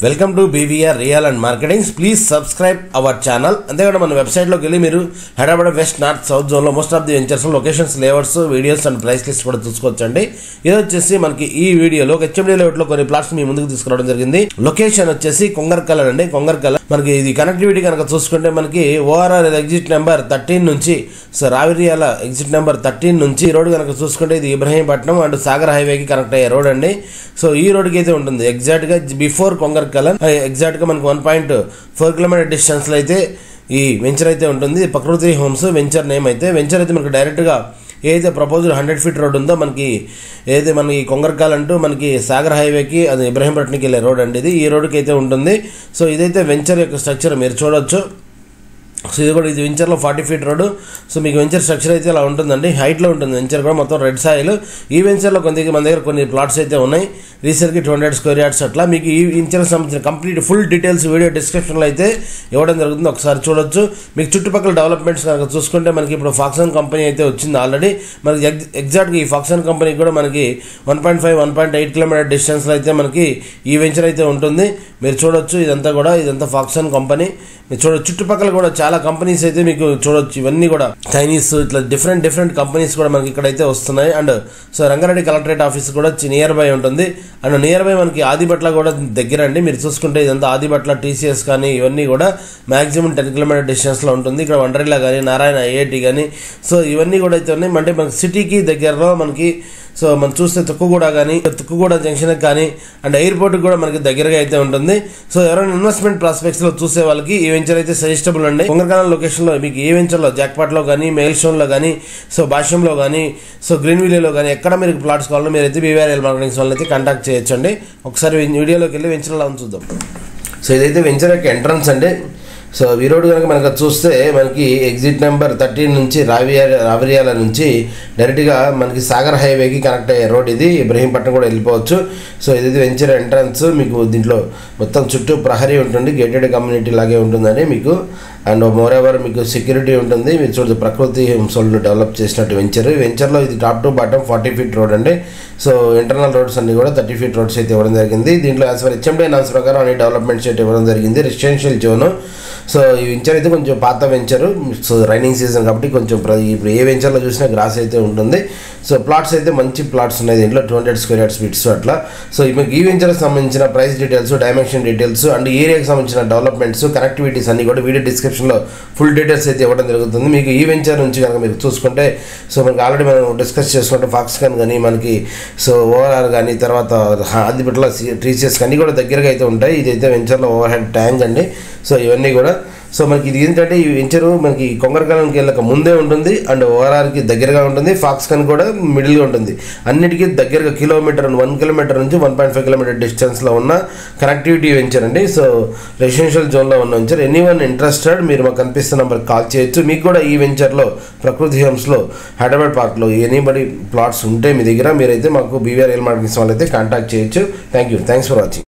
Welcome to BVR real and marketings. Please subscribe our channel. అంతేకాదు మన వెబ్సైట్లోకి వెళ్ళి మీరు హైదరాబాద్ వెస్ట్ నార్త్ సౌత్ జోన్లో most of the ventures locations, layouts, videos and price list కూడా చూసుకోవచ్చండి. ఇది వచ్చేసి మనకి ఈ వీడియోలో హెచ్ఎండి లేఅవుట్లో కొన్ని ప్లాట్స్ మీ ముందుకు తీసుకురావడం జరిగింది. లొకేషన్ వచ్చేసి కొంగర్కల్ అండి. కొంగర్కల్ మనకి ఇది కనెక్టివిటీ కనుక చూసుకుంటే మనకి ఓఆర్ఆర్ ఎగ్జిట్ నెంబర్ 13 నుంచి రావిరియాల ఎగ్జిట్ నెంబర్ 13 నుంచి రోడ్ కనుక చూసుకుంటే ఇది ఇబ్రహీంపట్నం అండ్ సాగర్ హైవేకి కనెక్ట్ అయ్యే రోడ్ అండి. సో ఈ రోడ్కి అయితే ఉంటుంది ఎగ్జాక్ట్గా బిఫోర్ కొంగర్కల్ ఎగ్జాక్ట్గా మనకు 1.4 కిలోమీటర్ డిస్టెన్స్లో అయితే ఈ వెంచర్ అయితే ఉంటుంది. ప్రకృతి హోమ్స్ వెంచర్ నేమ్ అయితే. వెంచర్ అయితే మనకు డైరెక్ట్గా ఏదైతే ప్రపోజ్డ్ 100 ఫీట్ రోడ్ ఉందో మనకి ఏదైతే మనకి కొంగర్కాల్ అంటూ మనకి సాగర్ హైవేకి అది ఇబ్రహీంపట్నంకి వెళ్ళే రోడ్ అండి. ఇది ఈ రోడ్కి అయితే ఉంటుంది. సో ఇదైతే వెంచర్ యొక్క స్ట్రక్చర్ మీరు చూడొచ్చు. సో ఇది కూడా ఇది వెంచర్లో 40 ఫీట్ రోడ్. సో మీకు వెంచర్ స్ట్రక్చర్ అయితే ఇలా ఉంటుందండి. హైట్లో ఉంటుంది వెంచర్ కూడా, మొత్తం రెడ్ సాయిల్. ఈ వెంచర్లో మన దగ్గర కొన్ని ప్లాట్స్ అయితే ఉన్నాయి. రీసెంట్గా 200 స్క్వేర్ యార్డ్స్ అట్లా. మీకు ఈ వెంచర్కి సంబంధించిన కంప్లీట్ ఫుల్ డీటెయిల్స్ వీడియో డిస్క్రిప్షన్లో అయితే ఇవ్వడం జరుగుతుంది, ఒకసారి చూడొచ్చు. మీకు చుట్టుపక్కల డెవలప్మెంట్స్ కనుక చూసుకుంటే మనకి ఇప్పుడు ఫాక్సన్ కంపెనీ అయితే వచ్చింది ఆల్రెడీ. మనకి ఎగ్జాక్ట్గా ఈ ఫాక్సన్ కంపెనీ కూడా మనకి 1.5, 1.8 కిలోమీటర్ డిస్టెన్స్లో అయితే మనకి ఈ వెంచర్ అయితే ఉంటుంది. మీరు చూడొచ్చు. ఇదంతా ఫాక్సన్ కంపెనీ. మీరు చూడొచ్చు. చుట్టుపక్కల కూడా చాలా కంపెనీస్ అయితే మీకు చూడొచ్చు. ఇవన్నీ కూడా చైనీస్, ఇట్లా డిఫరెంట్ కంపెనీస్ కూడా మనకి ఇక్కడైతే వస్తున్నాయి. And so Rangareddy collectorate office కూడా నియర్ బై ఉంటుంది. అండ్ నియర్ బై మనకి ఆదిబట్ల కూడా దగ్గర అండి. మీరు చూసుకుంటే ఇదంతా ఆదిబట్ల, టీసీఎస్ కానీ ఇవన్నీ కూడా మాక్సిమం 10 కిలోమీటర్ డిస్టెన్స్లో ఉంటుంది. ఇక్కడ వండర్లా కానీ, నారాయణ ఐఐటి కానీ, సో ఇవన్నీ కూడా అయితే ఉన్నాయి. అంటే మనకి సిటీకి దగ్గరలో మనకి సో మనం చూస్తే తుక్కుగూడ జంక్షన్ కానీ అండ్ ఎయిర్పోర్ట్కి కూడా మనకి దగ్గరగా అయితే ఉంటుంది. సో ఎవరైనా ఇన్వెస్ట్మెంట్ ప్రాస్పెక్ట్స్లో చూసే వాళ్ళకి ఈ వెంచర్ అయితే సజెస్టబుల్ అండి. కొంగర్కాల్ లొకేషన్లో మీకు ఏ వెంచర్లో జాక్పాట్లో కానీ, మెయిల్ స్టోన్లో కానీ, సో భాష్యంలో కానీ, సో గ్రీన్ విలేలో కానీ ఎక్కడ మీరు ప్లాట్స్ కావాలో మీరు అయితే బీవీఆర్ మార్కెటింగ్స్ వాళ్ళని అయితే కాంటాక్ట్ చేయొచ్చండి. ఒకసారి వీడియోలోకి వెళ్ళి వెంచర్ ఎలా చూద్దాం. సో ఇదైతే వెంచర్ యొక్క ఎంట్రన్స్ అండి. సో ఈ రోడ్ కనుక మనకు చూస్తే మనకి ఎగ్జిట్ నెంబర్ 13 నుంచి రావిరియాల నుంచి డైరెక్ట్గా మనకి సాగర్ హైవేకి కనెక్ట్ అయ్యే రోడ్ ఇది. ఇబ్రహీంపట్నం కూడా వెళ్ళిపోవచ్చు. సో ఇది వెంచర్ ఎంట్రన్స్. మీకు దీంట్లో మొత్తం చుట్టూ ప్రహరీ ఉంటుంది, గేటెడ్ కమ్యూనిటీ లాగే ఉంటుందండి మీకు. అండ్ మోరెవర్ మీకు సెక్యూరిటీ ఉంటుంది. మీరు చూడదు ప్రకృతి హోమ్స్లో డెవలప్ చేసినట్టు వెంచర్. ఈ వెంచర్లో ఇది top to bottom 40 feet road అండి. సో ఇంటర్నల్ రోడ్స్ అన్ని కూడా 30 ఫీట్ రోడ్స్ అయితే ఇవ్వడం జరిగింది. దీంట్లో యాజ్ పర్ హెచ్ఎండి నామ్స్ ప్రకారం అన్ని డెవలప్మెంట్స్ అయితే ఇవ్వడం జరిగింది. Residential zone. సో ఈ వెంచర్ అయితే కొంచెం పాత వెంచరు. సో రైనింగ్ సీజన్ కాబట్టి కొంచెం ఇప్పుడు ఏ వెంచర్లో చూసినా గ్రాస్ అయితే ఉంటుంది. సో ప్లాట్స్ అయితే మంచి ప్లాట్స్ ఉన్నాయి దీంట్లో, 200 స్క్వేర్ యార్డ్స్ ఫీట్స్ అట్లా. సో మీకు ఈ వెంచర్కి సంబంధించిన price details, dimension details and ఏరియాకి సంబంధించిన డెవలప్మెంట్స్, కనెక్టివిటీస్ అన్ని కూడా వీడియో డిస్క్రిప్షన్లో ఫుల్ డీటెయిల్స్ అయితే ఇవ్వడం జరుగుతుంది. మీకు ఈ వెంచర్ నుంచి కనుక మీరు చూసుకుంటే సో మనకి ఆల్రెడీ మనం డిస్కస్ చేసుకుంటే ఫాక్స్కాన్ కానీ మనకి సో ఓఆర్ఆర్ కానీ తర్వాత ఆదిబట్ల టీసీఎస్ అన్నీ కూడా దగ్గరగా అయితే ఉంటాయి. ఇదైతే వెంచర్లో ఓవర్ హెడ్ ట్యాంక్ అండి. సో ఇవన్నీ కూడా సో మనకి ఇది ఏంటంటే ఈ వెంచరు మనకి కొంగర్కాలంకి వెళ్ళక ముందే ఉంటుంది అండ్ ఓఆర్ఆర్కి దగ్గరగా ఉంటుంది. ఫాక్స్కాన్ కూడా మిడిల్గా ఉంటుంది. అన్నిటికీ దగ్గరగా 1 కిలోమీటర్ నుంచి 1.5 కిలోమీటర్ డిస్టెన్స్లో ఉన్న కనెక్టివిటీ వెంచర్ అండి. సో రెసిడెన్షియల్ జోన్లో ఉన్న వెంచర్. ఎనీవన్ ఇంట్రెస్టెడ్ మీరు మాకు కనిపిస్తున్న నెంబర్కి కాల్ చేయొచ్చు. మీకు కూడా ఈ వెంచర్లో ప్రకృతి హోమ్స్లో హైదరాబాద్ పార్క్లో ఎనీబడి ప్లాట్స్ ఉంటే మీ దగ్గర మీరైతే మాకు బీవీఆర్ మార్కెటింగ్స్ వాళ్ళైతే కాంటాక్ట్ చేయొచ్చు. Thanks for watching.